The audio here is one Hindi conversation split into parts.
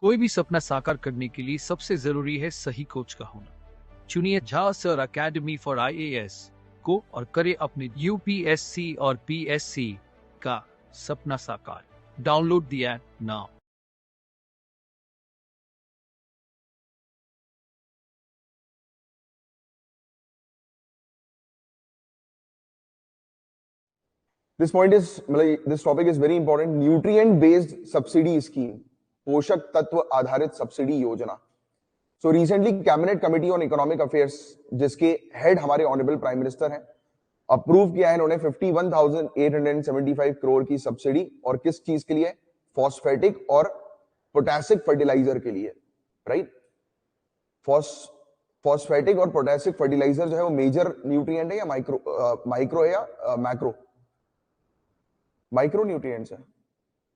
कोई भी सपना साकार करने के लिए सबसे जरूरी है सही कोच का होना। चुनिए Jha sir academy for IAS को और करे अपने यूपीएससी और पीएससी का सपना साकार। Download the app now. This topic is very important. Nutrient based subsidy scheme, पोषक तत्व आधारित सब्सिडी योजना। So recently cabinet committee on economic affairs, जिसके हेड हमारे ऑनरेबल प्राइम मिनिस्टर हैं, अप्रूव किया है इन्होंने 51,875 करोड़ की सब्सिडी। और किस चीज के लिए? फॉस्फेटिक और पोटेशिक फर्टिलाइजर के लिए, राइट। फॉस्फेटिक और पोटेशिक फर्टिलाइजर जो है वो मेजर न्यूट्रिएंट है या माइक्रो है या मैक्रो? माइक्रो न्यूट्रिएंट्स है,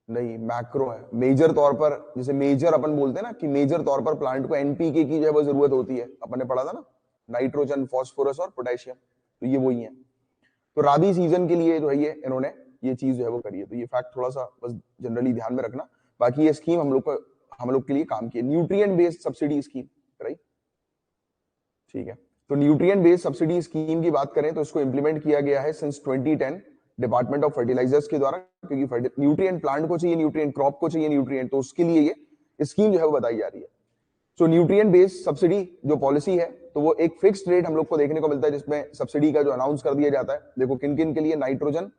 नहीं मैक्रो है। मेजर तौर पर, जैसे मेजर अपन बोलते हैं ना कि मेजर तौर पर प्लांट को एनपीके की जो है वो जरूरत होती है, अपन ने पढ़ा था ना, नाइट्रोजन, फास्फोरस और पोटेशियम, तो ये वही है। तो राबी सीजन के लिए जो है ये इन्होंने ये चीज जो है वो करी है। तो ये फैक्ट थोड़ा सा बस जनरली ध्यान में रखना। बाकी ये स्कीम हम लोग के लिए काम की है, nutrient based subsidy scheme, right. ठीक है, तो न्यूट्रिएंट बेस्ड सब्सिडी स्कीम की बात करें तो इसको इंप्लीमेंट किया गया है सिंस 2010 डिपार्टमेंट ऑफ फर्टिलाइजर्स के द्वारा, क्योंकि न्यूट्रिएंट प्लांट को चाहिए, न्यूट्रिएंट क्रॉप को चाहिए न्यूट्रिएंट, तो उसके लिए ये स्कीम जो है वो बताई जा रही है। सो न्यूट्रिएंट बेस्ड सब्सिडी जो पॉलिसी है, तो वो एक फिक्स्ड रेट हम लोग को देखने को मिलता है, जिसमें सब्सिडी का जो अनाउंस कर दिया जाता है। देखो किन किन के लिए? नाइट्रोजन,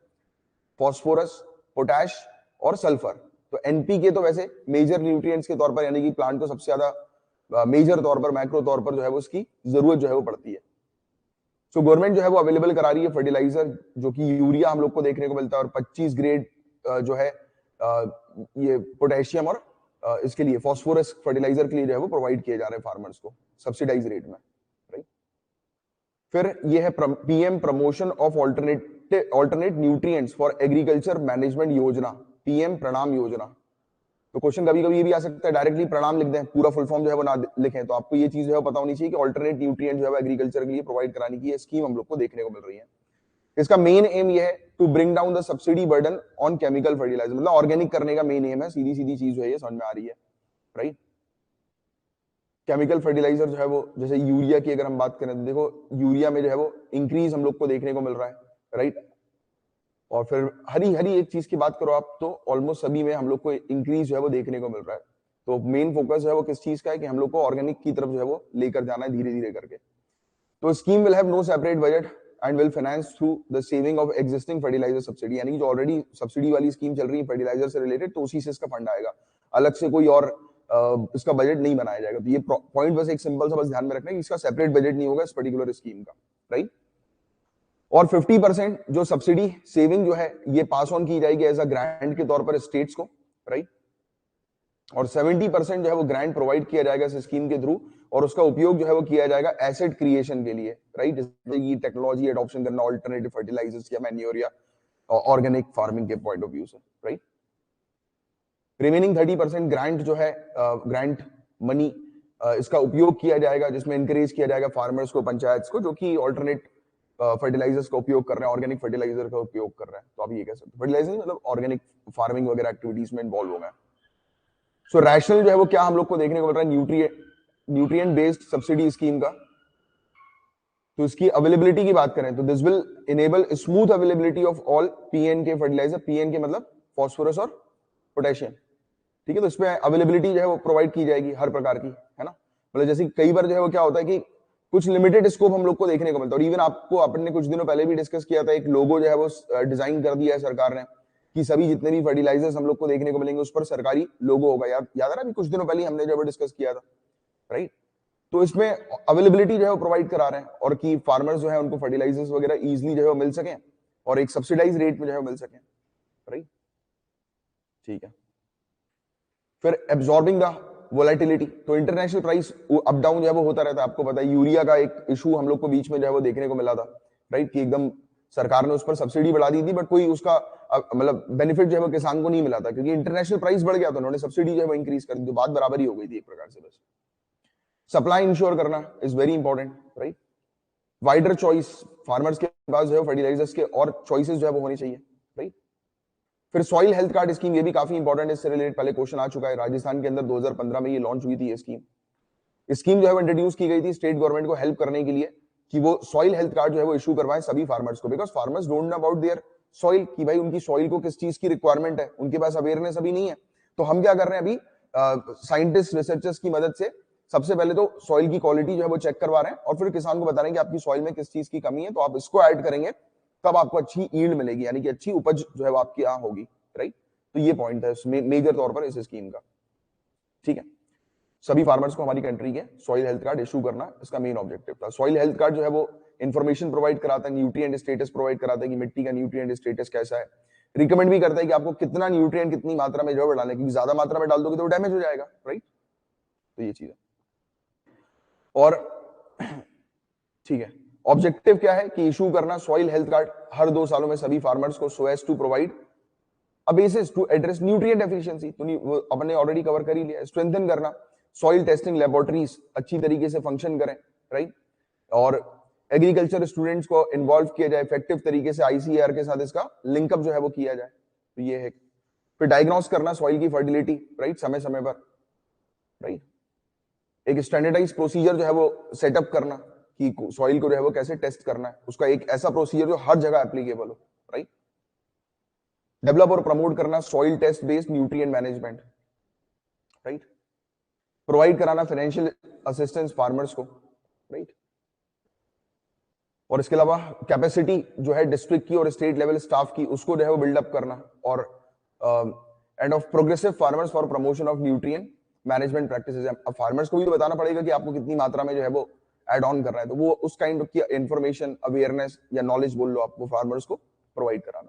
फॉस्फोरस, पोटैश और सल्फर। तो एनपीके तो वैसे मेजर न्यूट्रिएंट्स के तौर पर, यानी कि प्लांट को सबसे ज्यादा मेजर तौर पर, मैक्रो तौर पर जो है वो उसकी जरूरत जो है वो पड़ती है। सो गवर्नमेंट जो है वो अवेलेबल करा रही है फर्टिलाइजर, जो कि यूरिया हम लोग को देखने को मिलता है, और 25 ग्रेड जो है ये पोटेशियम और इसके लिए फॉस्फोरस फर्टिलाइजर के लिए जो है वो प्रोवाइड किए जा रहे हैं फार्मर्स को सब्सिडाइज रेट में, राइट। फिर ये है PM promotion of alternate nutrients for agriculture management योजना, पीएम प्रणाम योजना। तो क्वेश्चन कभी कभी ये भी आ सकता है, डायरेक्टली प्रणाम लिख दें, पूरा फुल फॉर्म जो है वो ना लिखें। तो आपको ये चीज जो है पता होनी चाहिए कि ऑल्टरनेट न्यूट्रिएंट जो है एग्रीकल्चर के लिए प्रोवाइड कराने की स्कीम हम लोग को देखने को मिल रही है। इसका मेन एम ये है to bring down the subsidy burden on chemical fertiliser, मतलब ऑर्गेनिक करने का मेन एम है। सीधी सीधी चीज जो है ये समझ में आ रही है, राइट। केमिकल फर्टिलाइजर जो है वो, जैसे यूरिया की अगर हम बात करें तो देखो यूरिया में जो है वो इंक्रीज हम लोग को देखने को मिल रहा है, राइट। और फिर हरी एक चीज की बात करो आप, तो ऑलमोस्ट सभी में हम लोग को इंक्रीज जो है वो देखने को मिल रहा है। तो मेन फोकस जो है वो किस चीज का है कि हम लोग को ऑर्गेनिक की तरफ जो है वो लेकर जाना है धीरे धीरे करके। तो scheme will have no separate budget and will finance through the saving of existing fertiliser subsidy, यानी कि जो ऑलरेडी सब्सिडी वाली स्कीम चल रही है फर्टिलाइजर से रिलेटेड, तो उसी से इसका फंड आएगा, अलग से कोई और इसका बजट नहीं बनाया जाएगा। तो ये पॉइंट बस एक सिंपल सा बस ध्यान में रखना है कि इसका सेपरेट बजट नहीं होगा इस पर्टिकुलर स्कीम का, राइट। और 50% जो सब्सिडी सेविंग जो है ये पास ऑन की जाएगी एज अ ग्रांट के तौर पर स्टेट्स को, राइट। और 70% जो है वो ग्रांट प्रोवाइड किया जाएगा इस स्कीम के थ्रू, और उसका उपयोग जो है वो किया जाएगा एसेट क्रिएशन के लिए, राइट। जैसे कि टेक्नोलॉजी एडॉप्शन करना, ऑल्टरनेटिव फर्टिलाइजर्स या मैन्योर या ऑर्गेनिक फार्मिंग के पॉइंट ऑफ व्यू से, राइट। रिमेनिंग 30% ग्रांट जो है, ग्रांट मनी, इसका उपयोग किया जाएगा, जिसमें इंकरेज किया जाएगा फार्मर्स को, पंचायत को, जो कि ऑल्टरनेट फर्टिलाइजर्स का उपयोग कर रहे हैं, ऑर्गेनिक फर्टिलाइजर का उपयोग कर रहे हैं। तो आप ये कह सकते हैं फर्टिलाइजर मतलब ऑर्गेनिक फार्मिंग वगैरह एक्टिविटीज में इन्वॉल्व हो गए। सो रैशनल जो है वो क्या हम लोग को देखने को मिल रहा है न्यूट्रिएंट बेस्ड सब्सिडी स्कीम का। तो इसकी अवेलेबिलिटी की बात करें तो this will enable smooth availability of all PNK fertiliser, PNK मतलब फॉस्फोरस और पोटेशियम, ठीक है। तो इसमें अवेलेबिलिटी जो है वो प्रोवाइड की जाएगी हर प्रकार की, है ना। मतलब जैसे कई बार जो है वो क्या होता है कि कुछ लिमिटेड स्कोप हम लोग को देखने को मिलता है। और इवन आपको अपन ने कुछ दिनों पहले भी डिस्कस किया था, एक लोगो जो है वो डिजाइन कर दिया है सरकार ने कि सभी जितने भी फर्टिलाइजर्स हम लोग को देखने को मिलेंगे उस पर सरकारी लोगो होगा। याद आ रहा है, कुछ दिनों पहले हमने जो है डिस्कस किया था, राइट। तो इसमें अवेलेबिलिटी जो है वो प्रोवाइड करा रहे हैं, और कि फार्मर्स जो है उनको फर्टिलाइजर्स वगैरह इजिली जो है मिल सके और एक सब्सिडाइज रेट में जो है मिल सके, राइट। ठीक है। फिर एब्जॉर्बिंग द वोलेटिलिटी, तो इंटरनेशनल प्राइस अप डाउन जो है वो होता रहता है। आपको पता है यूरिया का एक इशू हम लोग को बीच में जो है वो देखने को मिला था, राइट, कि एकदम सरकार ने उस पर सब्सिडी बढ़ा दी थी, बट कोई उसका मतलब बेनिफिट जो है वो किसान को नहीं मिला था, क्योंकि इंटरनेशनल प्राइस बढ़ गया तो उन्होंने सब्सिडी जो है वो इंक्रीज कर दी, तो बात बराबर ही हो गई थी एक प्रकार से। बस सप्लाई इंश्योर करना is very important, right. Wider choice, farmers के पास जो है फर्टिलाइजर्स के और चॉइसेस जो है वो होनी चाहिए, राइट। फिर सॉइल हेल्थ कार्ड स्कीम, ये भी काफी इंपॉर्टेंट है, इससे रिलेटेड पहले क्वेश्चन आ चुका है। राजस्थान के अंदर 2015 में ये लॉन्च हुई थी ये स्कीम। स्कीम जो है वो इंट्रोड्यूस की गई थी स्टेट गवर्नमेंट को हेल्प करने के लिए कि वो सॉइल हेल्थ कार्ड जो है वो इशू करवाएं सभी फार्मर्स को, because farmers don't know about their soil, कि भाई उनकी सॉइल को किस चीज की रिक्वायरमेंट है, उनके पास अवेयरनेस अभी नहीं है। तो हम क्या कर रहे हैं अभी, साइंटिस्ट रिसर्चर्स की मदद से सबसे पहले तो सॉइल की क्वालिटी जो है वो चेक करवा रहे हैं, और फिर किसान को बता रहे हैं कि आपकी सॉइल में किस चीज की कमी है, तो आप इसको ऐड करेंगे तब आपको अच्छी ईल्ड मिलेगी, यानी कि अच्छी उपज जो है वो आपकी यहाँ होगी, राइट। तो ये पॉइंट है मेजर तौर पर इस स्कीम का, ठीक है। सभी फार्मर्स को हमारी कंट्री के सॉइल हेल्थ कार्ड इशू करना इसका मेन ऑब्जेक्टिव था। सॉइल हेल्थ कार्ड जो है वो इंफॉर्मेशन प्रोवाइड कराता है, न्यूट्रिएंट स्टेटस प्रोवाइड कराता है कि मिट्टी का न्यूट्रिएंट स्टेटस कैसा है, रिकमेंड भी करता है कि आपको कितना न्यूट्रिएंट कितनी मात्रा में जो है डालना है, क्योंकि ज्यादा मात्रा में डाल दोगे तो डैमेज हो जाएगा, राइट। तो ये चीज है। और ठीक है, ऑब्जेक्टिव क्या है कि इशू करना सॉइल हेल्थ कार्ड हर 2 सालों में सभी फार्मर्स को, so as to provide a basis to address nutrient deficiency, तो अपने ऑलरेडी कवर कर ही लिया। स्ट्रेंथन करना सॉइल टेस्टिंग लेबोरेटरीज अच्छी तरीके से फंक्शन करें, राइट। और एग्रीकल्चर स्टूडेंट्स को इन्वॉल्व किया जाए इफेक्टिव तरीके से, आईसीएआर के साथ इसका लिंकअप जो है वो किया जाए, तो ये है। फिर डायग्नोस करना सॉइल की फर्टिलिटी, राइट, समय समय पर, राइट। एक स्टैंडर्डाइज प्रोसीजर जो है वो सेटअप करना कि सॉइल को जो है वो कैसे टेस्ट करना है, उसका एक ऐसा प्रोसीजर जो हर जगह एप्लीकेबल हो, राइट। डेवलप और प्रमोट करना soil test based nutrient management, right. Provide कराना फाइनेंशियल असिस्टेंस फार्मर्स को, राइट। और इसके अलावा कैपेसिटी जो है डिस्ट्रिक्ट की और स्टेट लेवल स्टाफ की, उसको जो है वो बिल्डअप करना, और end of progressive farmers for promotion of nutrient management practices. अब फार्मर्स को भी बताना पड़ेगा कि आपको कितनी मात्रा में जो है वो ऐड ऑन कर रहा है, तो वो उस काइंड की इंफॉर्मेशन, अवेयरनेस या नॉलेज बोल लो, आपको फार्मर्स को प्रोवाइड कराना।